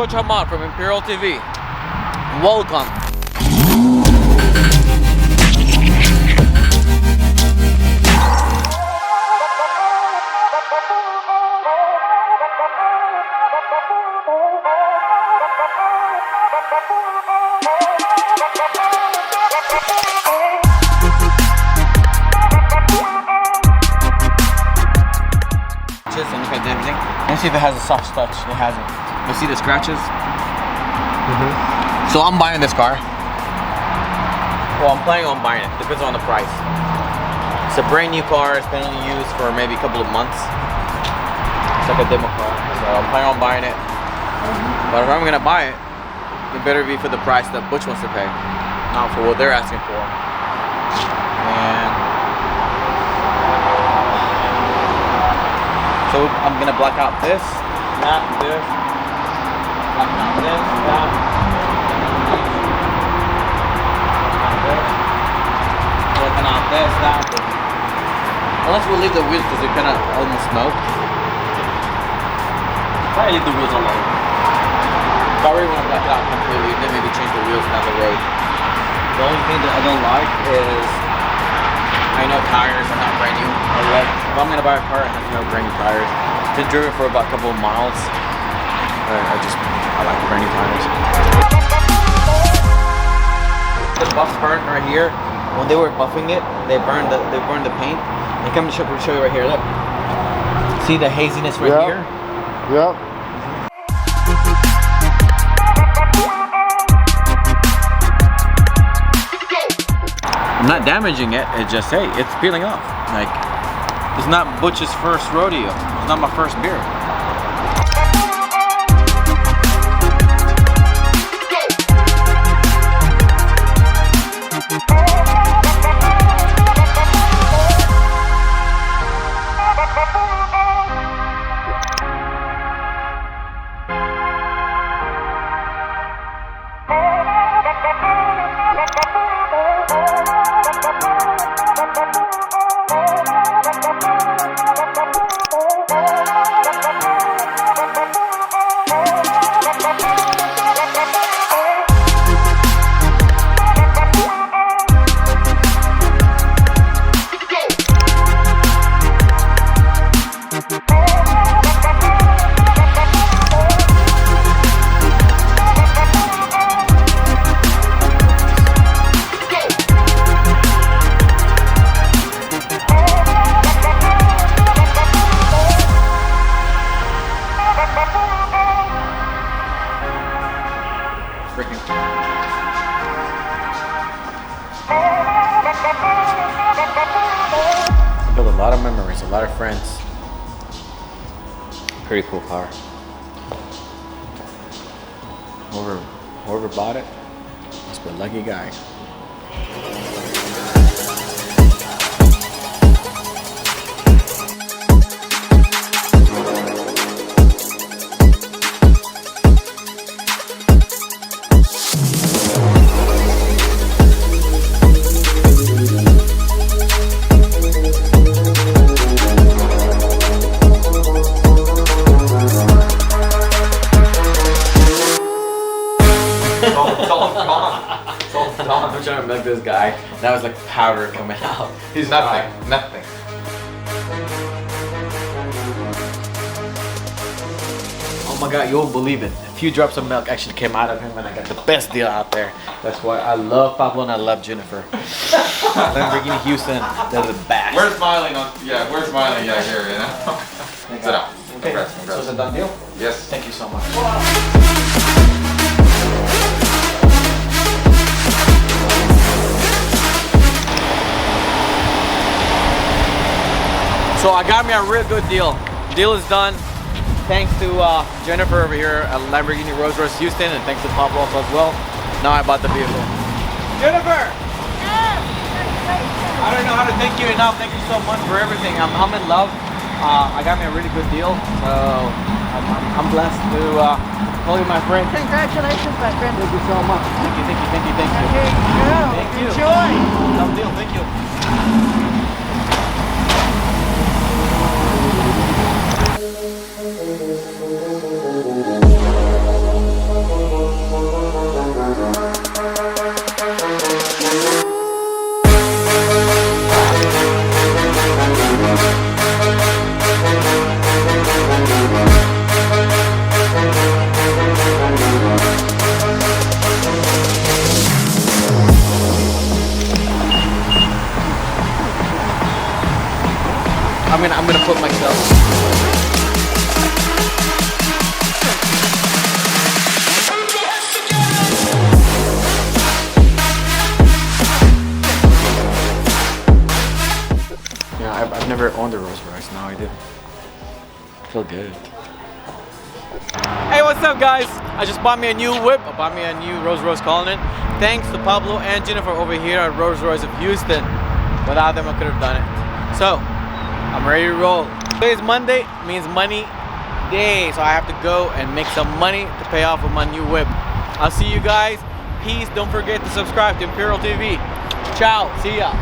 Butch Hamad from Imperial TV. Welcome. And look at everything. Let's see if it has a soft touch. It hasn't. You see the scratches? So I'm buying this car. Well, I'm planning on buying it. Depends on the price. It's a brand new car. It's been only used for maybe a couple of months. It's like a demo car. So I'm planning on buying it. But if I'm gonna buy it, it better be for the price that Butch wants to pay, not for what they're asking for. And so I'm gonna block out this, that, this, block out this, that, blocking out this, that. Unless we'll leave the wheels because they're kind of almost smoked. Probably leave the wheels alone. If I really want to block it out completely, then maybe change the wheels down the road. The only thing that I don't like is I know tires are not brand new. If I'm gonna buy a car, I have to know brand new tires. Been driven for about a couple of miles. I like brand new tires. The buffs burnt right here. When they were buffing it, they burned the paint. And come to show you right here. Look, see the haziness right here? Yep. I'm not damaging it. It's just, hey, it's peeling off. Like, it's not Butch's first rodeo. It's not my first beer. Built a lot of memories, a lot of friends. Pretty cool car. Whoever bought it must be a lucky guy. I'm trying to make this guy. That was like powder coming out. He's nothing. Nothing. Oh my God, you won't believe it. A few drops of milk actually came out of him and I got the best deal out there. That's why I love Pablo and I love Jennifer. Lamborghini Houston, they're the best. We're smiling on, we're smiling here, you know? Sit down. Okay, Congrats. so it's a done deal? Yes. Thank you so much. So I got me a real good deal. Deal is done. Thanks to Jennifer over here at Lamborghini Rolls-Royce Houston, and thanks to Pablo as well. Now I bought the vehicle. Jennifer! I don't know how to thank you enough. Thank you so much for everything. I'm in love. I got me a really good deal, so I'm blessed to call you my friend. Congratulations, my friend. Thank you so much. Thank you. Here you go. Thank you. Enjoy. Done deal. Thank you. I'm gonna put myself. Yeah, I've never owned a Rolls-Royce. Now I do. I feel good. Hey, what's up, guys? I just bought me a new whip. I bought me a new Rolls-Royce Cullinan. Thanks to Pablo and Jennifer over here at Rolls-Royce of Houston. Without them, I could have done it. So, I'm ready to roll. Today's Monday, means money day. So I have to go and make some money to pay off with my new whip. I'll see you guys. Peace. Don't forget to subscribe to Imperial TV. Ciao. See ya.